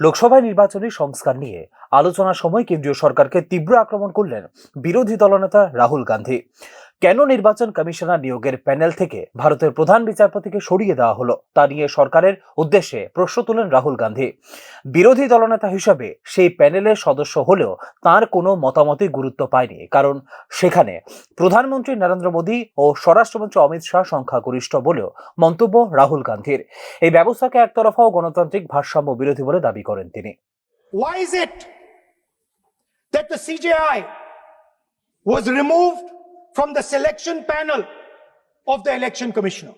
লোকসভায় নির্বাচনী সংস্কার নিয়ে আলোচনার সময় কেন্দ্রীয় সরকারকে তীব্র আক্রমণ করলেন বিরোধী দলনেতা রাহুল গান্ধী। কেন নির্বাচন কমিশনার নিয়োগের প্যানেল থেকে ভারতের প্রধান বিচারপতিকে সরিয়ে দেওয়া হলো তা নিয়ে সরকারের উদ্দেশ্যে প্রশ্ন তোলেন রাহুল গান্ধী। বিরোধী দলনেতা হিসাবে সেই প্যানেলের সদস্য হলেও তার কোনো মতামতই গুরুত্ব পায়নি, কারণ সেখানে প্রধানমন্ত্রী নরেন্দ্র মোদী ও স্বরাষ্ট্রমন্ত্রী অমিত শাহ সংখ্যাগরিষ্ঠ বলেও মন্তব্য রাহুল গান্ধীর। এই ব্যবস্থাকে একতরফা ও গণতান্ত্রিক ভারসাম্য বিরোধী বলে দাবি করেন তিনি। Why is it that the CJI was removed from the selection panel of the election commissioner?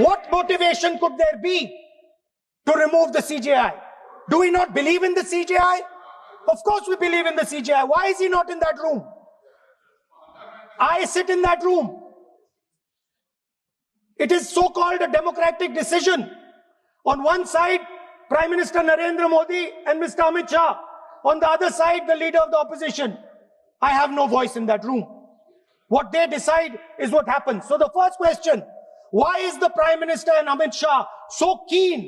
What motivation could there be to remove the CJI? Do we not believe in the CJI? Of course we believe in the CJI. Why is he not in that room? I sit in that room. It is so-called a democratic decision. On one side, Prime Minister Narendra Modi and Mr. Amit Shah. On the other side, the leader of the opposition. I have no voice in that room. What they decide is what happens. So the first question, why is the Prime Minister and Amit Shah so keen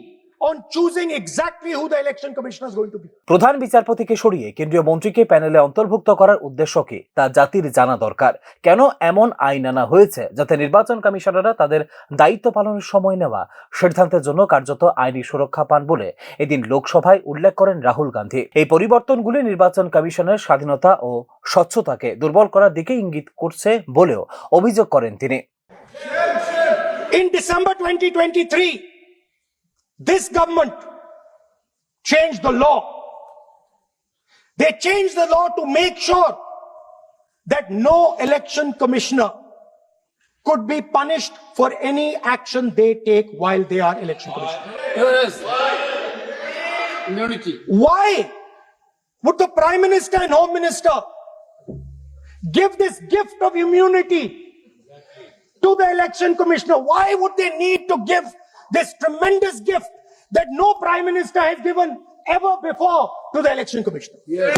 on choosing exactly who the election commissioner is going to be? প্রধান বিচারপতিকে সরিয়ে কেন্দ্রীয় মন্ত্রীকে প্যানেলে অন্তর্ভুক্ত করার উদ্দেশ্য কি তা জাতির জানা দরকার। কেন এমন আইন আনা হয়েছে যাতে নির্বাচন কমিশনাররা তাদের দায়িত্ব পালনের সময় নেওয়া সিদ্ধান্তের জন্য কার্যত আইনি সুরক্ষা পান বলে এদিন লোকসভায় উল্লেখ করেন রাহুল গান্ধী। এই পরিবর্তনগুলি নির্বাচন কমিশনের স্বাধীনতা ও স্বচ্ছতাকে দুর্বল করার দিকে ইঙ্গিত করছে বলেও অভিযোগ করেন তিনি। In December 2023, this government changed the law. They changed the law to make sure that no election commissioner could be punished for any action they take while they are election commissioner. Yes. Immunity. Why would the Prime Minister and Home Minister give this gift of immunity to the election commissioner? Why would they need to give this tremendous gift that no Prime Minister has given ever before to the election commissioner? Yes.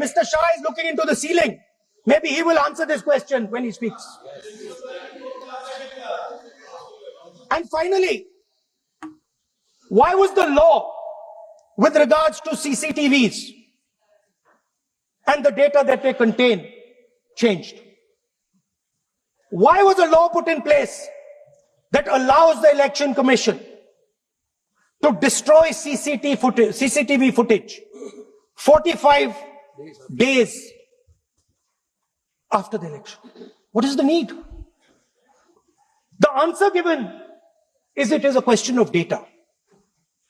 Mr. Shah is looking into the ceiling. Maybe he will answer this question when he speaks. And finally, why was the law with regards to CCTVs and the data that they contain changed? Why was a law put in place that allows the election commission to destroy CCTV footage 45 days after the election? What is the need? The answer given is it is a question of data.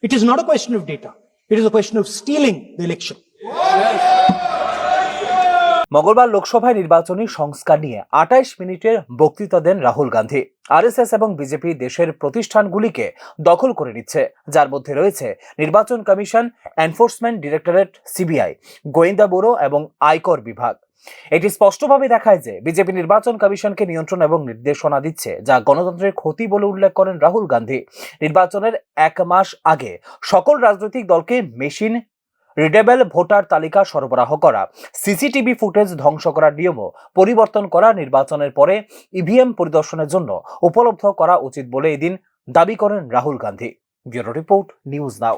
It is not a question of data. It is a question of stealing the election. মঙ্গলবার লোকসভায় নির্বাচনী সংস্কার নিয়ে 28 মিনিটের বক্তৃতা দেন Rahul Gandhi. RSS এবং BJP দেশের প্রতিষ্ঠানগুলিকে দখল করে নিচ্ছে, যার মধ্যে রয়েছে নির্বাচন কমিশন, এনফোর্সমেন্ট ডিরেক্টরেট, সিবিআই, গোয়েন্দা ব্যুরো এবং আয়কর বিভাগ। এটি স্পষ্টভাবে দেখায় যে বিজেপি নির্বাচন কমিশনকে নিয়ন্ত্রণ এবং নির্দেশনা দিচ্ছে, যা গণতন্ত্রের ক্ষতি বলে উল্লেখ করেন রাহুল গান্ধী। নির্বাচনের 1 মাস আগে সকল রাজনৈতিক দলকে মেশিন রিডেবল ভোটার তালিকা সরবরাহ করা, সিসিটিভি ফুটেজ ধ্বংস করার নিয়মও পরিবর্তন করা, নির্বাচনের পরে ইভিএম পরিদর্শনের জন্য উপলব্ধ করা উচিত বলে এদিন দাবি করেন Rahul Gandhi. Bureau report, news now.